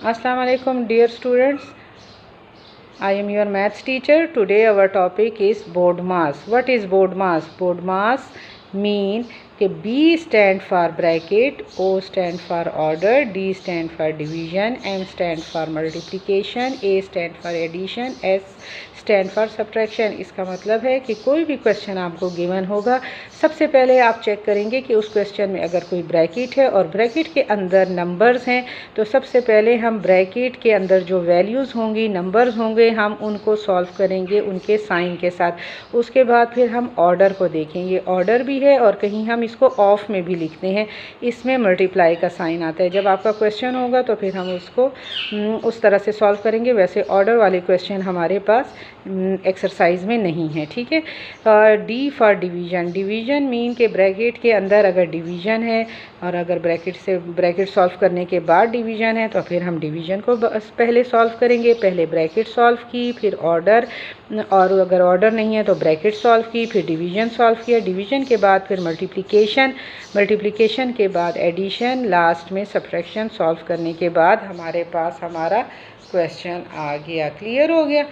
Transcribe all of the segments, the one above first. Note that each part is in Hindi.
Assalamu alaikum dear students. I am your maths teacher. Today our topic is BODMAS. What is BODMAS? BODMAS mean कि B stand for bracket, O stand for order, D stand for division, M stand for multiplication, A stand for addition, S stand for subtraction. इसका मतलब है कि कोई भी क्वेश्चन आपको गिवन होगा, सबसे पहले आप चेक करेंगे कि उस क्वेश्चन में अगर कोई ब्रैकेट है और ब्रैकेट के अंदर नंबर्स हैं तो सबसे पहले हम ब्रैकेट के अंदर जो वैल्यूज़ होंगी, नंबर्स होंगे, हम उनको सॉल्व करेंगे उनके साइन के साथ। उसके बाद फिर हम ऑर्डर को देखेंगे, ऑर्डर भी है और कहीं हम इसको ऑफ में भी लिखते हैं, इसमें मल्टीप्लाई का साइन आता है। जब आपका क्वेश्चन होगा तो फिर हम उसको उस तरह से सॉल्व करेंगे। वैसे ऑर्डर वाले क्वेश्चन हमारे पास एक्सरसाइज में नहीं है, ठीक है। D for division. Division mean के ब्रैकेट के अंदर अगर डिवीज़न है और अगर ब्रैकेट सॉल्व करने के बाद डिवीज़न है तो फिर हम डिवीज़न को पहले सॉल्व करेंगे। पहले ब्रैकेट सॉल्व की, फिर ऑर्डर, और अगर ऑर्डर नहीं है तो ब्रैकेट सॉल्व की, फिर डिवीज़न सॉल्व किया, डिवीज़न के बाद फिर मल्टीप्लिकेशन के बाद एडिशन, लास्ट में सब्ट्रैक्शन सॉल्व करने के बाद हमारे पास हमारा क्वेश्चन आ गया। क्लियर हो गया?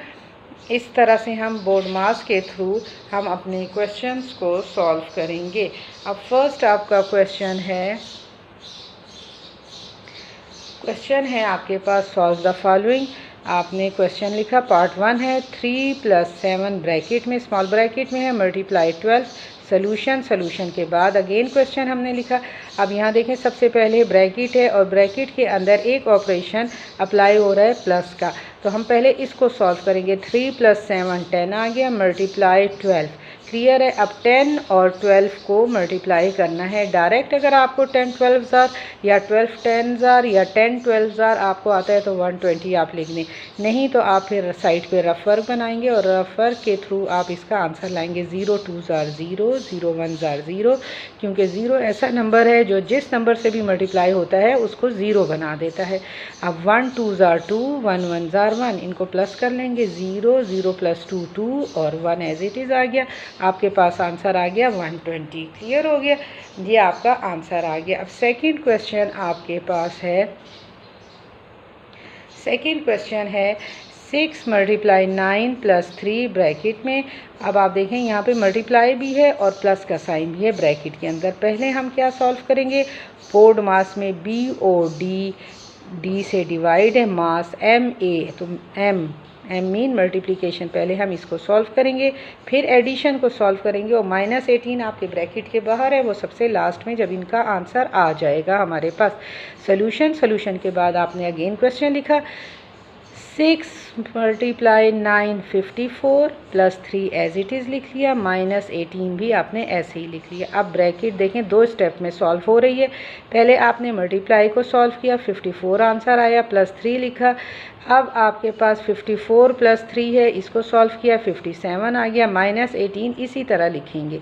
इस तरह से हम BODMAS के थ्रू हम अपने क्वेश्चंस को सॉल्व करेंगे। अब फर्स्ट आपका क्वेश्चन है आपके पास सॉल्व द फॉलोइंग। आपने क्वेश्चन लिखा, पार्ट 1 है 3 + 7 ब्रैकेट में, स्मॉल ब्रैकेट में है, मल्टीप्लाई 12, सोल्यूशन के बाद अगेन क्वेश्चन हमने लिखा। अब यहाँ देखें, सबसे पहले ब्रैकेट है और ब्रैकेट के अंदर एक ऑपरेशन अप्लाई हो रहा है प्लस का, तो हम पहले इसको सॉल्व करेंगे। 3 + 7 10 आ गया, मल्टीप्लाई 12। क्लियर है? अब 10 और 12 को मल्टीप्लाई करना है डायरेक्ट। अगर आपको 10 12 या 12 10 या 10 12 आपको आता है तो 120 आप लिख दें, नहीं तो आप फिर साइड पे रफ वर्क बनाएंगे और रफ वर्क के थ्रू आप इसका आंसर लाएंगे। 0 2 0, 0 1 0, क्योंकि 0 ऐसा नंबर है जो जिस नंबर से भी मल्टीप्लाई होता है उसको 0 बना देता है। अब 1 2 2, 1 1 1, इनको प्लस कर लेंगे, 0 0 + 2 2 और 1 एज इट इज़ आ गया। आपके पास आंसर आ गया 120। क्लियर हो गया? ये आपका आंसर आ गया। अब सेकंड क्वेश्चन आपके पास है, सेकंड क्वेश्चन है 6 × 9 + 3 ब्रैकेट में। अब आप देखें यहाँ पे मल्टीप्लाई भी है और प्लस का साइन भी है ब्रैकेट के अंदर। पहले हम क्या सॉल्व करेंगे? BODMAS में BOD, D से डिवाइड है, मास MA, तो M मीन मल्टीप्लिकेशन। पहले हम इसको सॉल्व करेंगे, फिर एडिशन को सॉल्व करेंगे और -18 आपके ब्रैकेट के बाहर है, वो सबसे लास्ट में जब इनका आंसर आ जाएगा हमारे पास। सोल्यूशन के बाद आपने अगेन क्वेश्चन लिखा, 6 × 9 54 + 3 एज इट इज़ लिख लिया, -18 भी आपने ऐसे ही लिख लिया। अब ब्रैकेट देखें, 2 स्टेप में सॉल्व हो रही है। पहले आपने मल्टीप्लाई को सॉल्व किया, 54 आंसर आया, +3 लिखा। अब आपके पास 54 + 3 है, इसको सॉल्व किया, 57 आ गया, -18 इसी तरह लिखेंगे।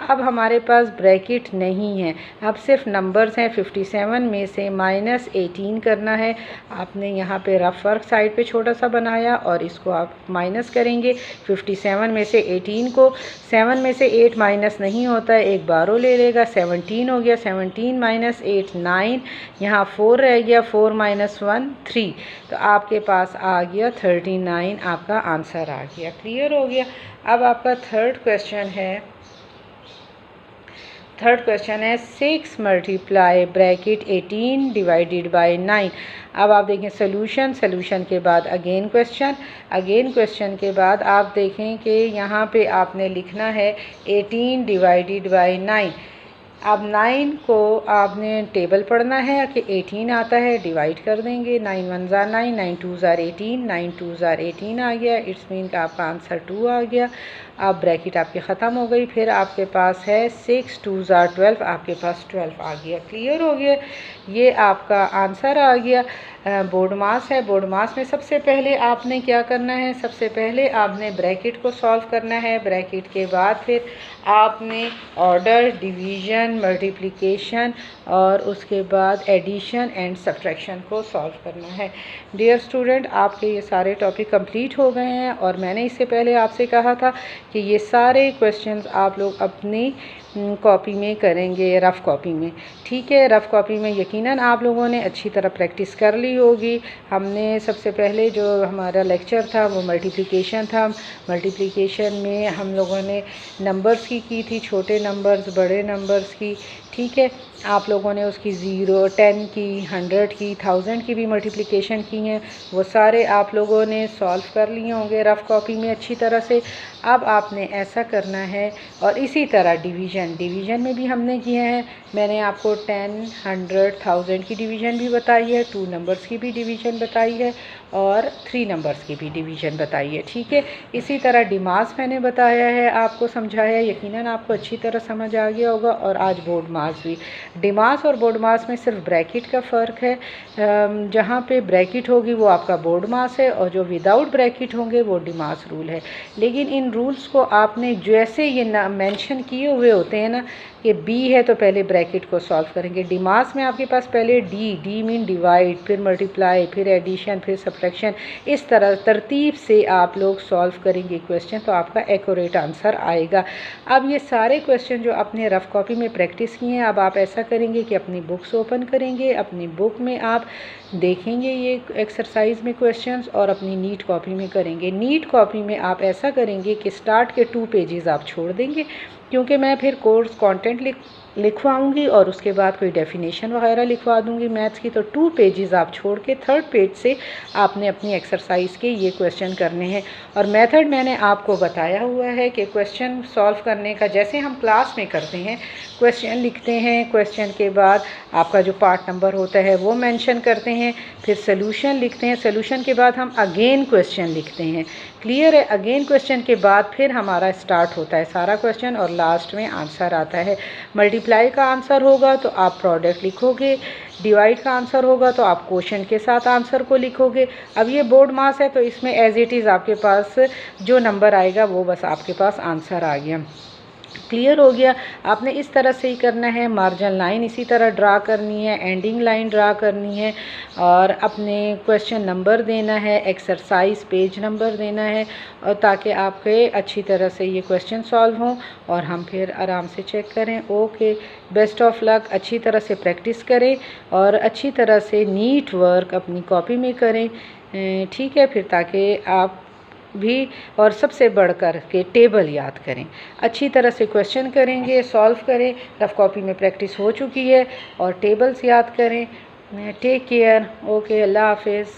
अब हमारे पास ब्रैकेट नहीं है, अब सिर्फ नंबर्स हैं। 57 में से -18 करना है। आपने यहाँ पे रफ वर्क साइड पे छोटा सा बनाया और इसको आप माइनस करेंगे। 57 में से 18 को, 7 में से 8 माइनस नहीं होता है, एक बारो ले लेगा, 17 हो गया, 17 - 8 9, यहाँ 4 रह गया, 4 - 1 3, तो आपके पास आ गया 39, आपका आंसर आ गया। क्लियर हो गया? अब आपका थर्ड क्वेश्चन है 6 × ब्रैकेट 18 / 9। अब आप देखें सोल्यूशन के बाद अगेन क्वेश्चन के बाद आप देखें कि यहाँ पे आपने लिखना है 18 / 9। अब 9 को आपने टेबल पढ़ना है कि 18 आता है, डिवाइड कर देंगे। 9 1 9, 9 2 18, 9 2 18 आ गया, इट्स मीन का आपका आंसर 2 आ गया। अब ब्रैकेट आपकी ख़त्म हो गई, फिर आपके पास है 6 2 12, आपके पास 12 आ गया। क्लियर हो गया? ये आपका आंसर आ गया। BODMAS है, BODMAS में सबसे पहले आपने क्या करना है? सबसे पहले आपने ब्रैकेट को सॉल्व करना है, ब्रैकेट के बाद फिर आपने ऑर्डर, डिवीज़न, मल्टीप्लिकेशन और उसके बाद एडिशन एंड सब्ट्रैक्शन को सॉल्व करना है। डियर स्टूडेंट, आपके ये सारे टॉपिक कंप्लीट हो गए हैं और मैंने इससे पहले आपसे कहा था कि ये सारे क्वेश्चंस आप लोग अपनी कॉपी में करेंगे, रफ़ कॉपी में। ठीक है, रफ़ कॉपी में यकीनन आप लोगों ने अच्छी तरह प्रैक्टिस कर ली होगी। हमने सबसे पहले जो हमारा लेक्चर था वो मल्टीप्लिकेशन था। मल्टीप्लिकेशन में हम लोगों ने नंबर्स की थी, छोटे नंबर्स, बड़े नंबर्स की। ठीक है, आप लोगों ने उसकी 0, 10 की, 100 की, 1000 की भी मल्टीप्लिकेशन की हैं। वो सारे आप लोगों ने सॉल्व कर लिए होंगे रफ़ कॉपी में अच्छी तरह से। अब आपने ऐसा करना है, और इसी तरह डिवीज़न में भी हमने किए हैं। मैंने आपको 10, 100, 1000 की डिवीज़न भी बताई है, 2 नंबर्स की भी डिवीज़न बताई है, और 3 नंबर्स की भी डिवीज़न बताई है। ठीक है, इसी तरह डिमास मैंने बताया है, आपको समझाया, यकीनन आपको अच्छी तरह समझ आ गया होगा। और आज बोर्ड मास भी। डिमास और बोर्ड मास में सिर्फ ब्रैकेट का फ़र्क है। जहाँ पे ब्रैकेट होगी वो आपका बोर्ड मास है, और जो विदाउट ब्रैकेट होंगे वो डिमास रूल है। लेकिन इन रूल्स को आपने जैसे ये ना मेंशन किए हुए होते हैं ना, कि बी है तो पहले ब्रैकेट को सॉल्व करेंगे। डिमास में आपके पास पहले डी मीन डिवाइड, फिर मल्टीप्लाई, फिर एडिशन, फिर सब्ट्रैक्शन। इस तरह तरतीब से आप लोग सॉल्व करेंगे क्वेश्चन, तो आपका एक्यूरेट आंसर आएगा। अब ये सारे क्वेश्चन जो आपने रफ़ कॉपी में प्रैक्टिस किए हैं, अब आप ऐसा करेंगे कि अपनी बुक्स ओपन करेंगे, अपनी बुक में आप देखेंगे ये एक्सरसाइज में क्वेश्चंस, और अपनी नीट कॉपी में करेंगे। नीट कॉपी में आप ऐसा करेंगे कि स्टार्ट के 2 पेजेस आप छोड़ देंगे, क्योंकि मैं फिर कोर्स कंटेंट लिखवाऊंगी और उसके बाद कोई डेफिनेशन वगैरह लिखवा दूंगी मैथ्स की। तो 2 पेजेस आप छोड़ के 3rd पेज से आपने अपनी एक्सरसाइज के ये क्वेश्चन करने हैं। और मेथड मैंने आपको बताया हुआ है कि क्वेश्चन सॉल्व करने का जैसे हम क्लास में करते हैं, क्वेश्चन लिखते हैं, क्वेश्चन के बाद आपका जो पार्ट नंबर होता है वो मेंशन करते हैं, फिर सोल्यूशन लिखते हैं, सोल्यूशन के बाद हम अगेन क्वेश्चन लिखते हैं। क्लियर है? अगेन क्वेश्चन के बाद फिर हमारा स्टार्ट होता है सारा क्वेश्चन, और लास्ट में आंसर आता है। मल्टीप्लाई का आंसर होगा तो आप प्रोडक्ट लिखोगे, डिवाइड का आंसर होगा तो आप क्वोशंट के साथ आंसर को लिखोगे। अब ये बोर्ड मास है तो इसमें एज इट इज़ आपके पास जो नंबर आएगा वो बस आपके पास आंसर आ गया। क्लियर हो गया? आपने इस तरह से ही करना है। मार्जिन लाइन इसी तरह ड्रा करनी है, एंडिंग लाइन ड्रा करनी है, और अपने क्वेश्चन नंबर देना है, एक्सरसाइज पेज नंबर देना है, और ताकि आपके अच्छी तरह से ये क्वेश्चन सॉल्व हों और हम फिर आराम से चेक करें। Okay, best of luck. अच्छी तरह से प्रैक्टिस करें और अच्छी तरह से नीट वर्क अपनी कॉपी में करें। ठीक है, फिर ताकि आप भी, और सबसे बढ़कर के टेबल याद करें। अच्छी तरह से क्वेश्चन करेंगे, सॉल्व करें, रफ़ कॉपी में प्रैक्टिस हो चुकी है, और टेबल्स याद करें। Take care. ओके, अल्लाह हाफिज़।